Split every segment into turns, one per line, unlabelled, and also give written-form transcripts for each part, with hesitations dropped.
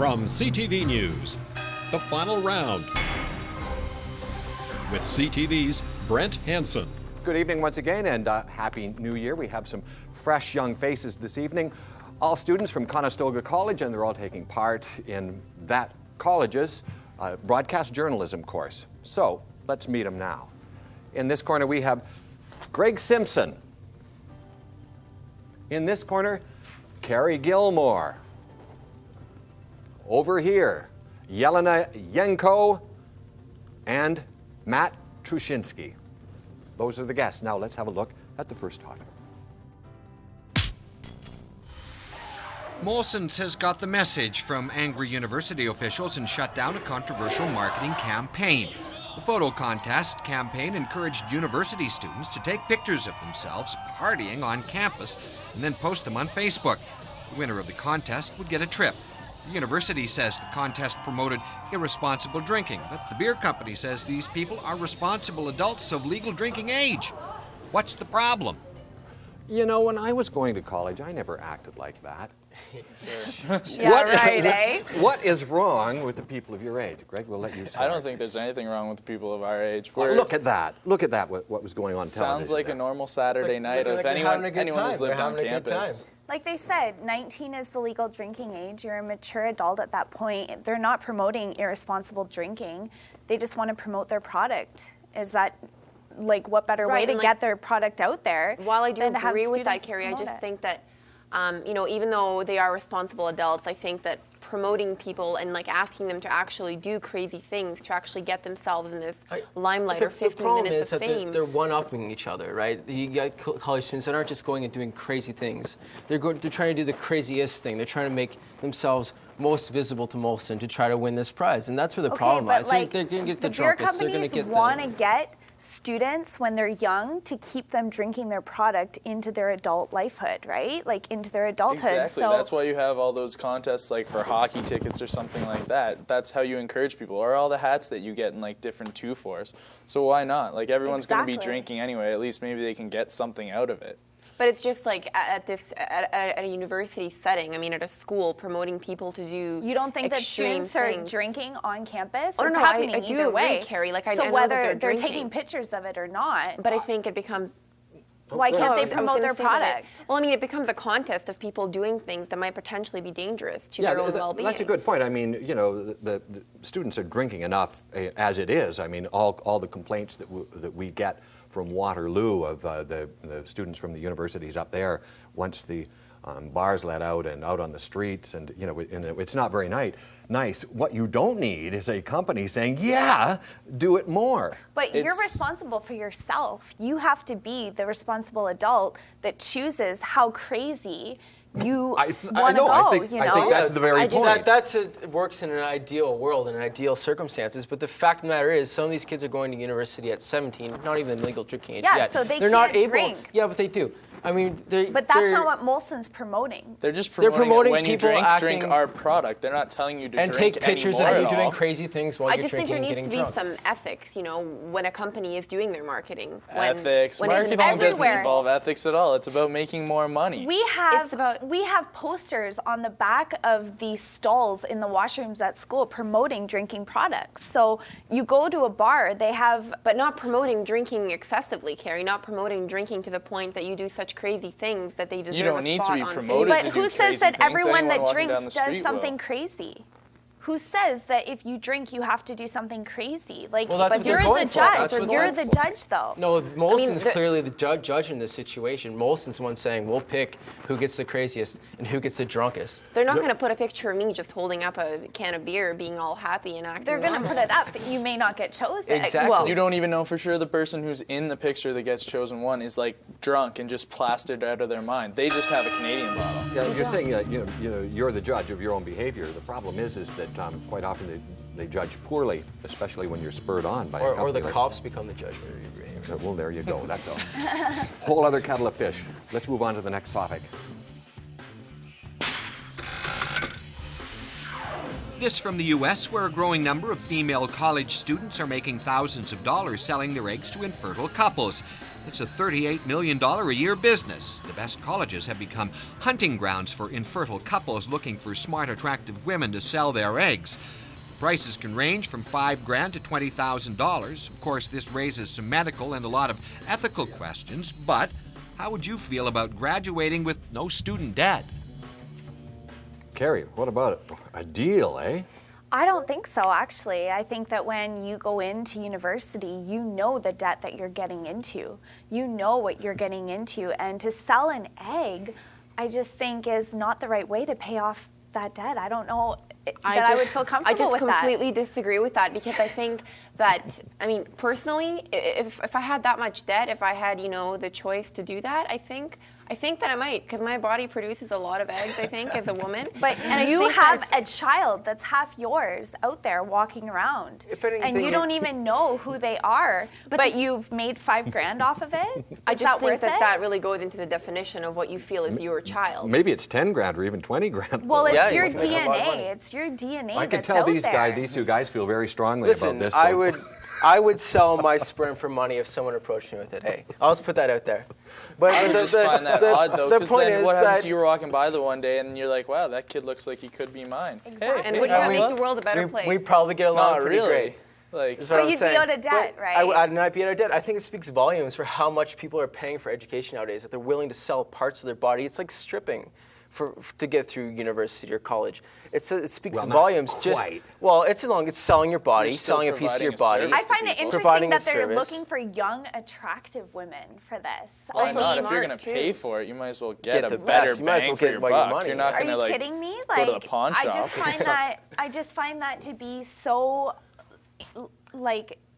From CTV News, the final round with CTV's Brent Hanson.
Good evening once again, and Happy New Year. We have some fresh young faces this evening. All students from Conestoga College, and they're all taking part in that college's broadcast journalism course. So let's meet them now. In this corner we have Greg Simpson. In this corner, Carrie Gilmour. Over here, Jelena, Jenko, and Matt Trushinski. Those are the guests. Now let's have a look at the first topic.
Molson's has got the message from angry university officials and shut down a controversial marketing campaign. The photo contest campaign encouraged university students to take pictures of themselves partying on campus and then post them on Facebook. The winner of the contest would get a trip. The university says the contest promoted irresponsible drinking, but the beer company says these people are responsible adults of legal drinking age. What's the problem?
You know, when I was going to college, I never acted like that. What is wrong with the people of your age? Greg, we'll let you start.
I don't think there's anything wrong with the people of our age.
Look at that. Look at that, what was going on television.
Sounds like a normal Saturday night of anyone who's lived on campus.
Like they said, 19 is the legal drinking age. You're a mature adult at that point. They're not promoting irresponsible drinking. They just want to promote their product. Is that, like, what better way to get their product out there?
While I do agree with that, Carrie, I just think that, you know, even though they are responsible adults, I think that promoting people and like asking them to actually do crazy things to actually get themselves in this limelight or 15 minutes of fame.
They're one-upping each other, right? You got college students that aren't just going and doing crazy things. They're trying to do the craziest thing. They're trying to make themselves most visible to Molson to try to win this prize, and that's where the problem lies.
Like,
they're going to get the
drunkest.
They're going to get
want to get students when they're young to keep them drinking their product into their adult lifehood, right? Like into their adulthood.
Exactly. So that's why you have all those contests like for hockey tickets or something like that. That's how you encourage people. Or all the hats that you get in like different 2-4s. So why not? Like everyone's going to be drinking anyway. At least maybe they can get something out of it.
But it's just like at a university setting, I mean, at a school, promoting people to do
You don't think that
extreme
students
things.
are drinking on campus?
Oh,
It's
no,
happening
I do
either
agree,
way.
Carrie. Like, I
so
know
whether
that
they're
drinking.
taking pictures of it or not.
But I think it becomes...
Why can't they promote their product?
Well, I mean, it becomes a contest of people doing things that might potentially be dangerous to their own well-being.
That's a good point. I mean, you know, the students are drinking enough as it is. I mean, all the complaints that we get from Waterloo of the students from the universities up there once the bars let out and out on the streets, and you know, it's not very nice. What you don't need is a company saying, "Yeah, do it more."
But you're responsible for yourself. You have to be the responsible adult that chooses how crazy you want to go.
I think that's the very point.
It works in an ideal world, in ideal circumstances, but the fact of the matter is some of these kids are going to university at 17, not even legal drinking age yet.
So they're
can't
not
able,
drink.
Yeah, but they do. I mean,
but that's not what Molson's promoting.
They're just promoting when you drink our product. They're not telling you to
and
drink
take pictures of you doing crazy things while you're drinking and getting drunk.
I just think there needs to be some ethics, you know, when a company is doing their marketing.
Ethics. Marketing doesn't involve ethics at all. It's about making more money.
We have posters on the back of the stalls in the washrooms at school promoting drinking products. So you go to a bar, they have...
But not promoting drinking excessively, Carrie. Not promoting drinking to the point that you do such crazy things that they deserve
You don't need to be promoted
but
to do
who says
crazy
that
things?
everyone
Anyone
that drinks
down
does something crazy? Who says that if you drink, you have to do something crazy? Like,
well, that's
but you're the judge. You're the judge, though.
No, Molson's clearly the judge in this situation. Molson's one saying, we'll pick who gets the craziest and who gets the drunkest.
They're not going to put a picture of me just holding up a can of beer, being all happy and acting.
They're going to put it up, but you may not get chosen.
Exactly.
Well,
you don't even know for sure the person who's in the picture that gets chosen one is like drunk and just plastered out of their mind. They just have a Canadian bottle.
Yeah, you're saying you're the judge of your own behavior. The problem is that quite often they judge poorly, especially when you're spurred on by a company.
Or the cops become the judge of your behavior.
Well, there you go. That's a whole other kettle of fish. Let's move on to the next topic.
This from the U.S., where a growing number of female college students are making thousands of dollars selling their eggs to infertile couples. It's a $38 million a year business. The best colleges have become hunting grounds for infertile couples looking for smart, attractive women to sell their eggs. The prices can range from $5,000 to $20,000. Of course, this raises some medical and a lot of ethical questions, but how would you feel about graduating with no student debt?
Carrie, what about it? A deal, eh?
I don't think so, actually. I think that when you go into university, you know the debt that you're getting into. You know what you're getting into. And to sell an egg, I just think is not the right way to pay off that debt. I don't know I would feel comfortable with that.
I just completely disagree with that, because I think that, I mean, personally, if I had that much debt, if I had, the choice to do that, I think that I might, because my body produces a lot of eggs, I think, as a woman.
But you have a child that's half yours out there walking around, and you don't even know who they are, but you've made $5,000 off of it?
I just think that really goes into the definition of what you feel is your child.
Maybe it's $10,000 or even $20,000.
Well, it's your DNA. It's your DNA.
I can tell these two guys feel very strongly about this.
I would sell my sperm for money if someone approached me with it. Hey, I'll just put that out there. But
I just find that odd, though, because then what happens if you were walking by the one day and you're like, wow, that kid looks like he could be mine.
Exactly.
And wouldn't that make the world a better place?
We probably get along pretty great.
But
you'd be out of debt, right?
I'd not be out of debt. I think it speaks volumes for how much people are paying for education nowadays, that they're willing to sell parts of their body. It's like stripping to get through university or college. It speaks volumes. It's selling your body, selling a piece of your body.
I find it interesting that they're looking for young, attractive women for this.
Why not? If you're going to pay for it, you might as well get a better bang for your buck. You're not going to
kidding me?
Go to the pawn shop.
I just find that to be so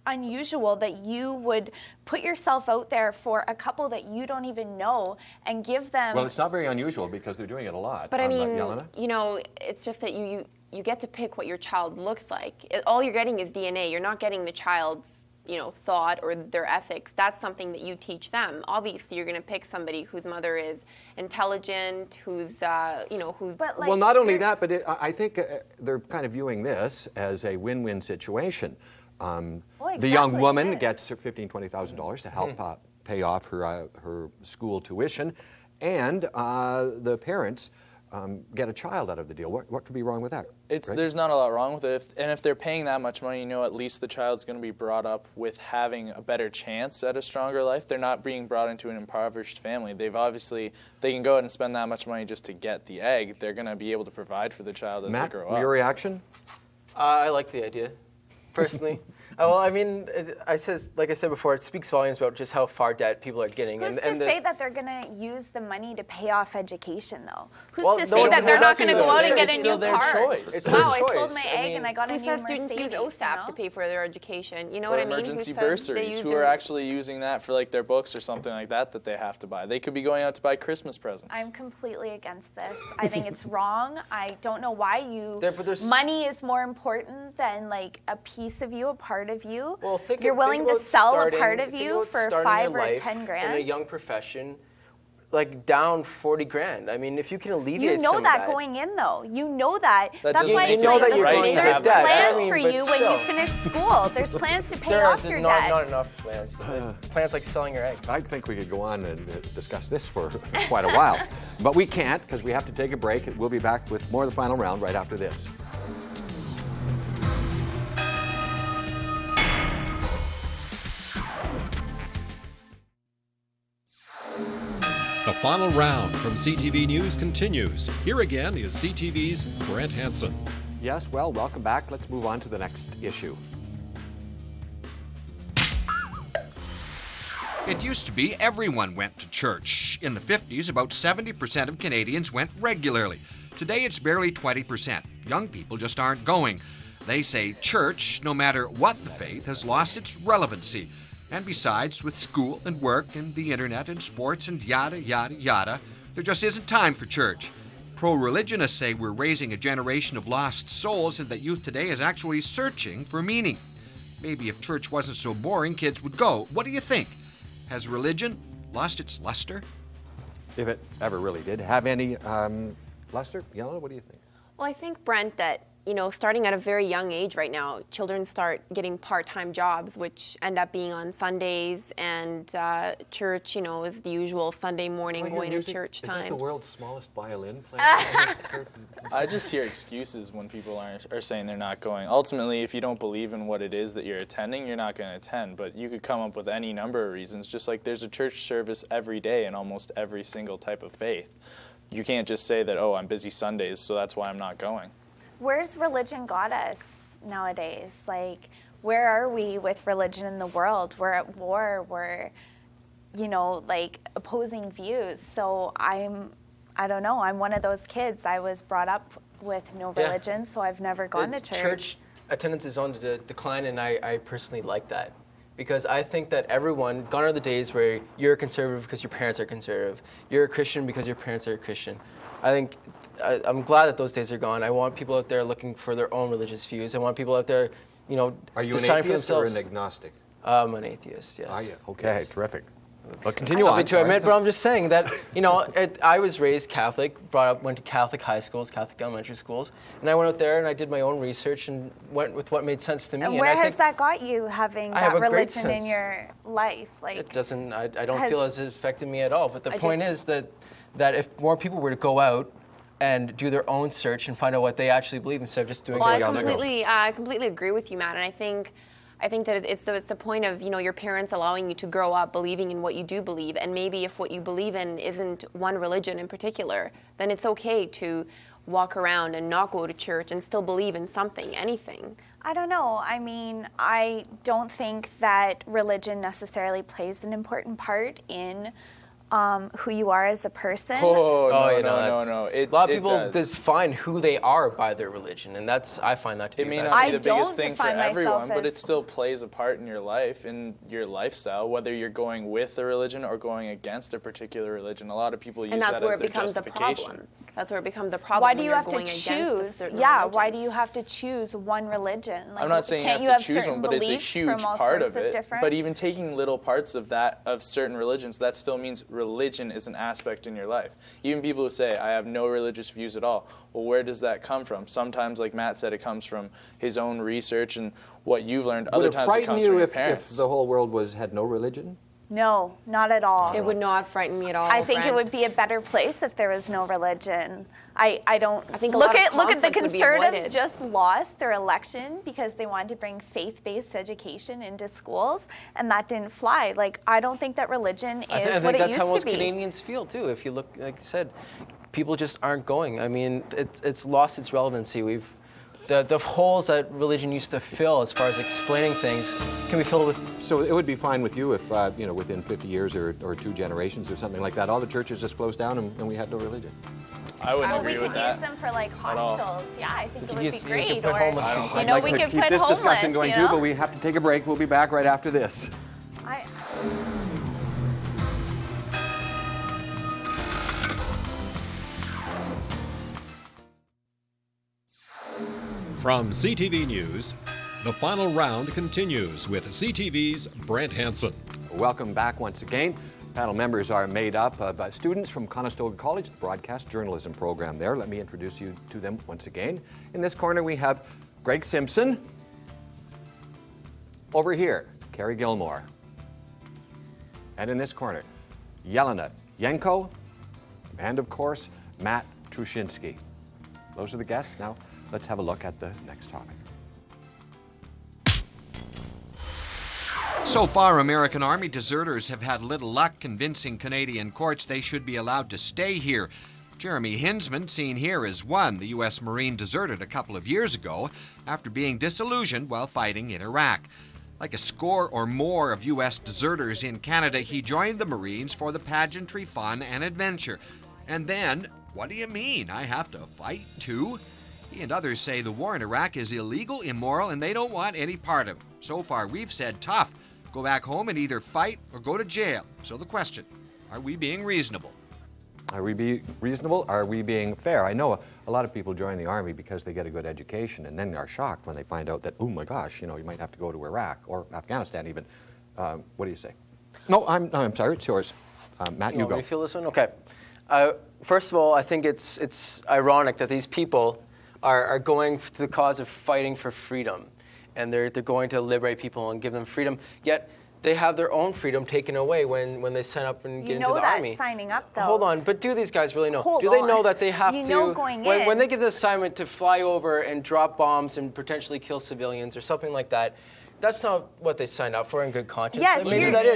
unusual that you would put yourself out there for a couple that you don't even know and give them.
Well, it's not very unusual because they're doing it a lot.
But I mean,
Jelena?
it's just that you get to pick what your child looks like. All you're getting is DNA. You're not getting the child's thought or their ethics. That's something that you teach them. Obviously, you're going to pick somebody whose mother is intelligent, who's
Well, not only that, but I think they're kind of viewing this as a win-win situation. The young woman gets $15,000, $20,000 to help pay off her school tuition, and the parents get a child out of the deal. What could be wrong with that?
There's not a lot wrong with it. And if they're paying that much money, at least the child's going to be brought up with having a better chance at a stronger life. They're not being brought into an impoverished family. They can go ahead and spend that much money just to get the egg. They're going to be able to provide for the child as they grow up.
Your reaction?
I like the idea, personally. Well, I mean, like I said before, it speaks volumes about just how far debt people are getting.
Who's to say that they're going to use the money to pay off education, though? Who's to say that they're not going to go out and get a new car? I sold my egg and I got a new Mercedes.
Who says students use OSAP to pay for their education? You know what I mean?
Emergency bursaries, who are actually using that for their books or something like that they have to buy. They could be going out to buy Christmas presents.
I'm completely against this. I think it's wrong. I don't know why money is more important than a piece of you, a part of you.
Well,
you're willing to sell a part of you for $5,000 or $10,000
in a young profession, down $40,000. I mean, if you can alleviate
some of that going in, though. You know that. That's why
you know that you're going to
there's
have debt.
plans for you when you finish school. There's plans to pay off your debt.
Not enough plans. Plans like selling your eggs.
I think we could go on and discuss this for quite a while, but we can't because we have to take a break. We'll be back with more of the final round right after this.
The final round from CTV News continues. Here again is CTV's Brent Hanson.
Yes, well, welcome back. Let's move on to the next issue.
It used to be everyone went to church. In the 50s, about 70% of Canadians went regularly. Today, it's barely 20%. Young people just aren't going. They say church, no matter what the faith, has lost its relevancy. And besides, with school and work and the internet and sports and yada, yada, yada, there just isn't time for church. Pro-religionists say we're raising a generation of lost souls and that youth today is actually searching for meaning. Maybe if church wasn't so boring, kids would go. What do you think? Has religion lost its luster?
If it ever really did have any luster. Jelena, what do you think?
Well, I think, Brent, that starting at a very young age right now, children start getting part-time jobs, which end up being on Sundays, and church, is the usual Sunday morning going to church time.
Is that the world's smallest violin player?
I just hear excuses when people are saying they're not going. Ultimately, if you don't believe in what it is that you're attending, you're not going to attend, but you could come up with any number of reasons, just like there's a church service every day in almost every single type of faith. You can't just say that, oh, I'm busy Sundays, so that's why I'm not going.
Where's religion got us nowadays? Like, where are we with religion in the world? We're at war. We're, opposing views. So I don't know. I'm one of those kids. I was brought up with no religion, so I've never gone to church.
Church attendance is on the decline, and I personally like that. Because I think that everyone, gone are the days where you're a conservative because your parents are conservative. You're a Christian because your parents are a Christian. I'm glad that those days are gone. I want people out there looking for their own religious views. I want people out there,
Are you an
deciding for
atheist or
themselves.
an agnostic?
I'm an atheist, yes.
Are you? Okay, terrific. Well, continue
Something
on.
to admit, but I'm just saying that, I was raised Catholic, went to Catholic high schools, Catholic elementary schools, and I went out there and I did my own research and went with what made sense to me.
And where has that got you, having that religion in your life?
It doesn't, I don't feel as it affected me at all. But the point is that if more people were to go out and do their own search and find out what they actually believe instead of just doing
I completely agree with you, Matt, and I think that it's the point of your parents allowing you to grow up believing in what you do believe, and maybe if what you believe in isn't one religion in particular, then it's okay to walk around and not go to church and still believe in something, anything.
I don't know. I mean, I don't think that religion necessarily plays an important part in who you are as a person.
No.
A lot of people define who they are by their religion, and I find that to be
It may not be the biggest thing for everyone, but
as
it still plays a part in your life, in your lifestyle, whether you're going with a religion or going against a particular religion. A lot of people use that as their justification.
That's where it becomes a problem.
Why do you have to
going
choose?
religion.
Why do you have to choose one religion? Like,
I'm not saying you have to choose one, but it's a huge part of it. But even taking little parts of that, of certain religions, that still means religion is an aspect in your life. Even people who say, I have no religious views at all, well, where does that come from? Sometimes, like Matt said, it comes from his own research and what you've learned. Other times it comes from your parents.
If the whole world had no religion?
No, not at all.
It would not frighten me at all.
I think
Brent.
it would be a better place if there was no religion. I think
look at
the
conflict would be
Conservatives
avoided.
just lost their election because they wanted to bring faith-based education into schools, and that didn't fly. Like, I don't think that religion is what it used to be.
I think that's how most Canadians feel too. If you look, like I said, people just aren't going. I mean, it's lost its relevancy. The holes that religion used to fill as far as explaining things can be filled with.
So it would be fine with you if, within 50 years or 2 generations or something like that, all the churches just closed down and we had no religion?
I wouldn't agree with that.
We could use them for like hostels. Yeah, I think it would be great.
You could put homeless people.
I'd like
we
to
could
keep
put
this
homeless,
discussion going too, but we have to take a break. We'll be back right after this.
From CTV News, the final round continues with CTV's Brent Hanson.
Welcome back once again. Panel members are made up of students from Conestoga College, the broadcast journalism program there. Let me introduce you to them once again. In this corner we have Greg Simpson. Over here, Carrie Gilmour. And in this corner, Jelena, Jenko, and of course, Matt Trushinski. Those are the guests. Now, let's have a look at the next topic.
So far, American Army deserters have had little luck convincing Canadian courts they should be allowed to stay here. Jeremy Hinsman, seen here as one, the U.S. Marine deserted a couple of years ago after being disillusioned while fighting in Iraq. Like a score or more of U.S. deserters in Canada, he joined the Marines for the pageantry, fun, and adventure. And then, what do you mean? I have to fight too? He and others say the war in Iraq is illegal, immoral, and they don't want any part of it. So far, we've said tough. Go back home and either fight or go to jail. So the question, are we being reasonable?
Are we being reasonable? Are we being fair? I know a lot of people join the Army because they get a good education and then are shocked when they find out that, oh my gosh, you might have to go to Iraq or Afghanistan even. What do you say? No, I'm sorry, it's yours. Matt, you go.
You feel this one? Okay. First of all, I think it's ironic that these people are going to the cause of fighting for freedom, and they're going to liberate people and give them freedom. Yet they have their own freedom taken away when they sign up and get into the army.
You know that signing up, though.
Hold on, but do these guys really know?
Hold
do they
on.
know that they have to,
when
they get the assignment to fly over and drop bombs and potentially kill civilians or something like that, that's not what they signed up for in good conscience.
Yes,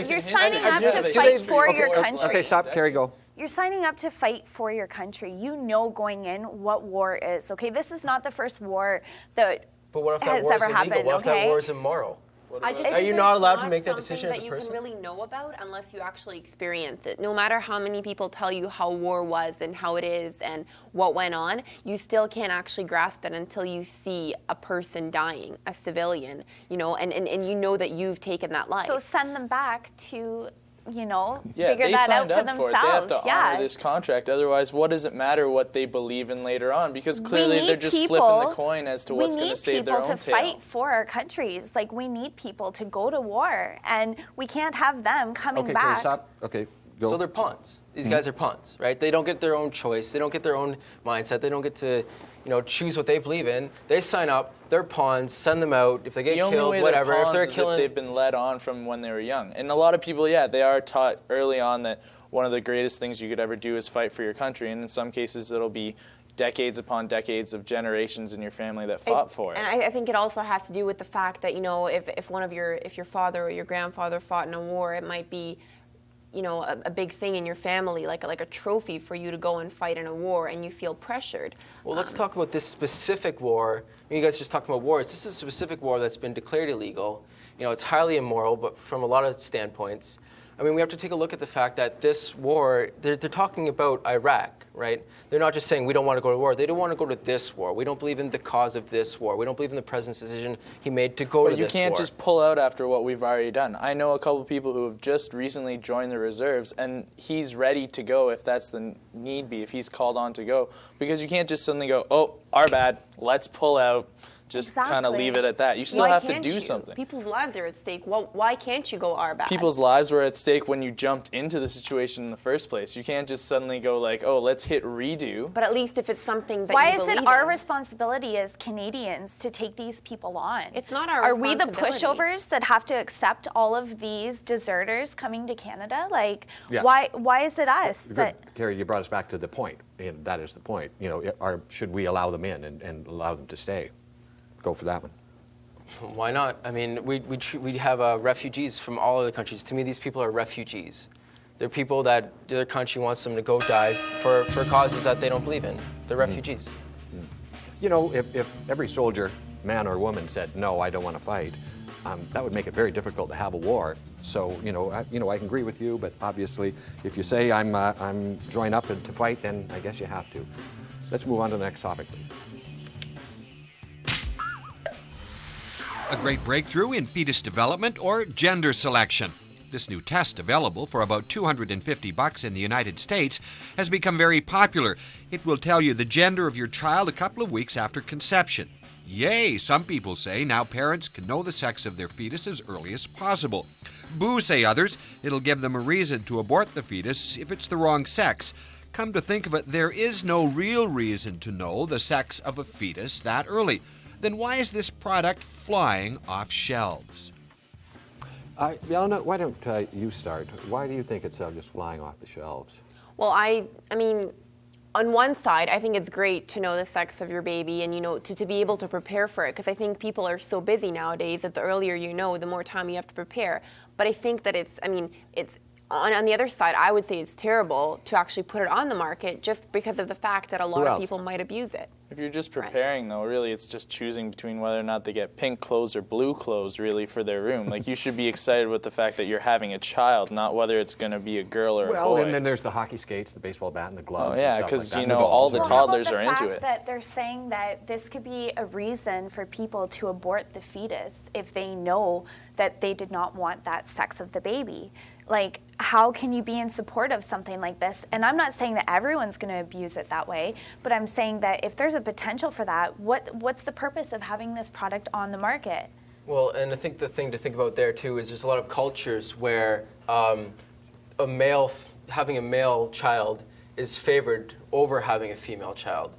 you're signing up to fight for your country.
Okay, stop, Carrie, go.
You're signing up to fight for your country. You know going in what war is, okay? This is not the first war that
but what if that
has
war is
ever
illegal?
happened,
What if that
okay?
war is immoral?
Are
you not allowed to make that decision as a person?
That you can really know about unless you actually experience it. No matter how many people tell you how war was and how it is and what went on, you still can't actually grasp it until you see a person dying, a civilian, you know, and you know that you've taken that life.
So send them back to, you know,
Yeah,
figure
they
that out
signed
for
up
themselves.
for it. They have to honor this contract. Otherwise, what does it matter what they believe in later on? Because clearly they're just flipping the coin as to what's going to save their own tail.
We need people to fight for our countries. Like, we need people to go to war, and we can't have them coming
Okay,
back.
Carrie, stop. Okay, go.
So they're pawns. These guys are pawns, right? They don't get their own choice. They don't get their own mindset. They don't get to, you know, choose what they believe in. They sign up. They're pawns. Send them out. If they get killed, whatever.
If they're killing, they've been led on from when they were young. And a lot of people, yeah, they are taught early on that one of the greatest things you could ever do is fight for your country. And in some cases, it'll be decades upon decades of generations in your family that fought for it.
And I think it also has to do with the fact that, you know, if your father or your grandfather fought in a war, it might be, you know, a big thing in your family, like a trophy for you to go and fight in a war, and you feel pressured.
Well, let's talk about this specific war. You guys are just talking about wars. This is a specific war that's been declared illegal. You know, it's highly immoral, but from a lot of standpoints. I mean, we have to take a look at the fact that this war, they're talking about Iraq, right? They're not just saying we don't want to go to war. They don't want to go to this war. We don't believe in the cause of this war. We don't believe in the president's decision he made to go to this war.
But you can't just pull out after what we've already done. I know a couple people who have just recently joined the reserves, and he's ready to go if that's the need be, if he's called on to go. Because you can't just suddenly go, oh, our bad, let's pull out. Just kind of leave it at that. You still have to do something.
People's lives are at stake. Well, why can't you go our bad?
People's lives were at stake when you jumped into the situation in the first place. You can't just suddenly go like, oh, let's hit redo.
But at least if it's something that
Why
you believe
is it our
in.
responsibility as Canadians to take these people on?
It's not our
Are we the
responsibility.
pushovers that have to accept all of these deserters coming to Canada? Like,
Yeah.
why is it us
Good.
that...
Carrie, you brought us back to the point, and that is the point. You know, should we allow them in and allow them to stay? Go for that one.
Why not? I mean, we have refugees from all other countries. To me, these people are refugees. They're people that their country wants them to go die for causes that they don't believe in. They're refugees.
You know, if every soldier, man or woman, said, no, I don't want to fight, that would make it very difficult to have a war. So, I can agree with you, but obviously, if you say I'm join up to fight, then I guess you have to. Let's move on to the next topic, please.
A great breakthrough in fetus development or gender selection. This new test, available for about $250 in the United States, has become very popular. It will tell you the gender of your child a couple of weeks after conception. Yay, some people say. Now parents can know the sex of their fetus as early as possible. Boo, say others. It'll give them a reason to abort the fetus if it's the wrong sex. Come to think of it, there is no real reason to know the sex of a fetus that early. Then why is this product flying off shelves?
Jelena, why don't you start? Why do you think it's just flying off the shelves?
Well, I mean, on one side, I think it's great to know the sex of your baby and, to be able to prepare for it, because I think people are so busy nowadays that the earlier you know, the more time you have to prepare. But I think that it's on the other side, I would say it's terrible to actually put it on the market just because of the fact that a lot of people might abuse it.
If you're just preparing, though, really it's just choosing between whether or not they get pink clothes or blue clothes, really, for their room. Like, you should be excited with the fact that you're having a child, not whether it's going to be a girl or a boy.
Well, and then there's the hockey skates, the baseball bat, and the gloves.
Oh, yeah, because, all the toddlers are into it.
That they're saying that this could be a reason for people to abort the fetus if they know that they did not want that sex of the baby. Like, how can you be in support of something like this? And I'm not saying that everyone's going to abuse it that way, but I'm saying that if there's a potential for that, what's the purpose of having this product on the market?
Well, and I think the thing to think about there, too, is there's a lot of cultures where having a male child is favored over having a female child.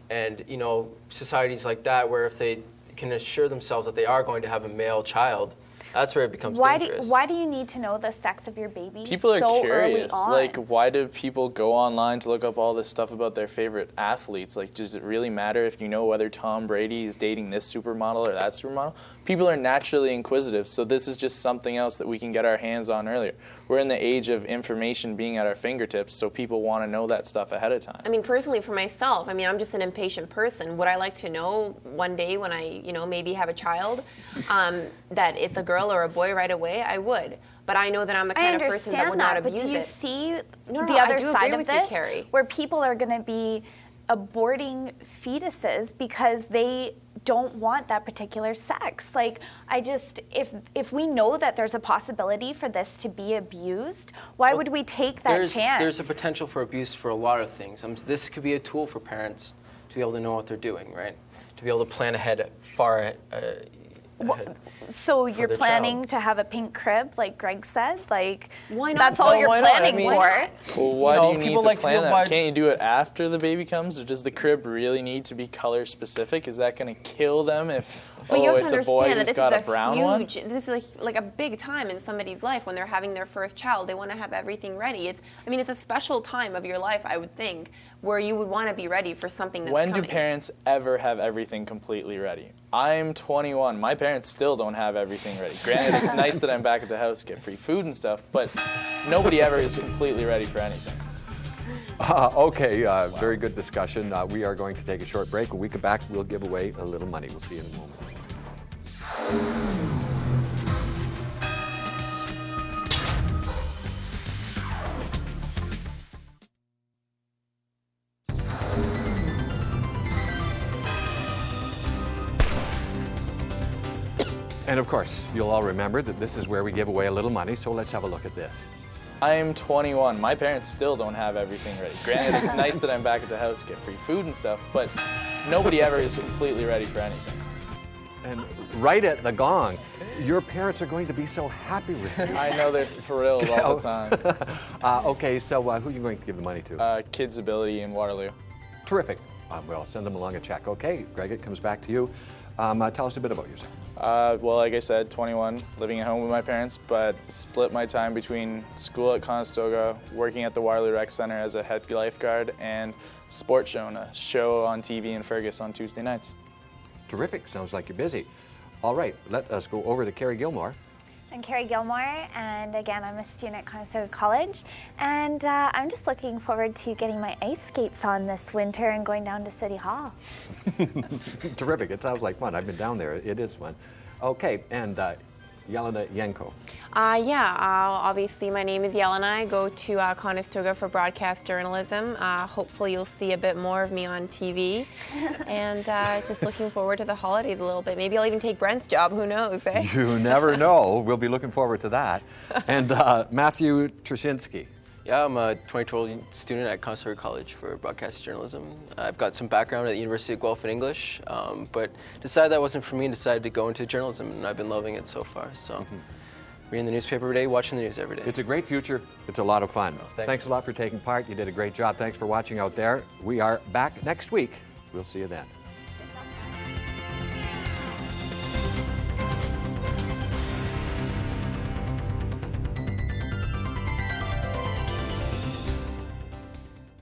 And you know, societies like that, where if they can assure themselves that they are going to have a male child, that's where it becomes dangerous.
Why do you need to know the sex of your baby
People are
so
curious.
early on?
Like, why do people go online to look up all this stuff about their favorite athletes? Like, does it really matter if you know whether Tom Brady is dating this supermodel or that supermodel? People are naturally inquisitive, so this is just something else that we can get our hands on earlier. We're in the age of information being at our fingertips, so people want to know that stuff ahead of time.
I mean, personally for myself, I mean, I'm just an impatient person. Would I like to know one day when I, you know, maybe have a child, that it's a girl or a boy right away? I would. But I know that I'm the kind of person that would not abuse it.
But do you see the
I
other
do
side
agree
of
with
this,
you, Carrie.
where people are going to be aborting fetuses because they don't want that particular sex? Like, if we know that there's a possibility for this to be abused, why would we take that chance?
There's a potential for abuse for a lot of things. This could be a tool for parents to be able to know what they're doing, right? To be able to plan ahead, far ahead.
So you're
the
planning
child.
to have a pink crib, like Greg said? Like,
Why not?
that's all
Well,
you're
why not?
planning
I mean,
for?
Well, why
You know,
do you need
people
to
like to
plan
go
that?
by-
Can't you do it after the baby comes, or does the crib really need to be color specific? Is that going to kill them if
But you have
it's
to
a boy
understand that
who's
this
got
is
a brown one?
This is like a big time in somebody's life when they're having their first child. They want to have everything ready. It's a special time of your life, I would think, where you would want to be ready for something that's
When
coming.
do parents ever have everything completely ready? I'm 21. My parents still don't have everything ready. Granted, it's nice that I'm back at the house, get free food and stuff, but nobody ever is completely ready for anything.
Okay, very good discussion. We are going to take a short break. When we come back, we'll give away a little money. We'll see you in a moment. And of course, you'll all remember that this is where we give away a little money, so let's have a look at this.
I'm 21. My parents still don't have everything ready. Granted, it's nice that I'm back at the house, get free food and stuff, but nobody ever is completely ready for anything.
And right at the gong, your parents are going to be so happy with you.
I know they're thrilled all the time.
Okay, so who are you going to give the money to?
Kids Ability in Waterloo.
Terrific. Well, send them along a check. Okay, Greg, it comes back to you. Tell us a bit about yourself.
Well, like I said, 21, living at home with my parents, but split my time between school at Conestoga, working at the Waterloo Rec Center as a head lifeguard, and Sports Show, a show on TV in Fergus on Tuesday nights.
Terrific. Sounds like you're busy. All right, let us go over to Carrie Gilmour.
I'm Carrie Gilmour, and again, I'm a student at Conestoga College, and I'm just looking forward to getting my ice skates on this winter and going down to City Hall.
Terrific. It sounds like fun. I've been down there. It is fun. Okay, and Jelena, Jenko.
Obviously my name is Jelena. I go to Conestoga for broadcast journalism. Hopefully you'll see a bit more of me on TV. And just looking forward to the holidays a little bit. Maybe I'll even take Brent's job, who knows, eh?
You never know. We'll be looking forward to that. And Matthew Trushinski.
Yeah, I'm a 22-year-old student at Conestoga College for broadcast journalism. I've got some background at the University of Guelph in English, but decided that wasn't for me and decided to go into journalism, and I've been loving it so far. So, reading the newspaper every day, watching the news every day.
It's a great future. It's a lot of fun.
Thanks.
Thanks a lot for taking part. You did a great job. Thanks for watching out there. We are back next week. We'll see you then.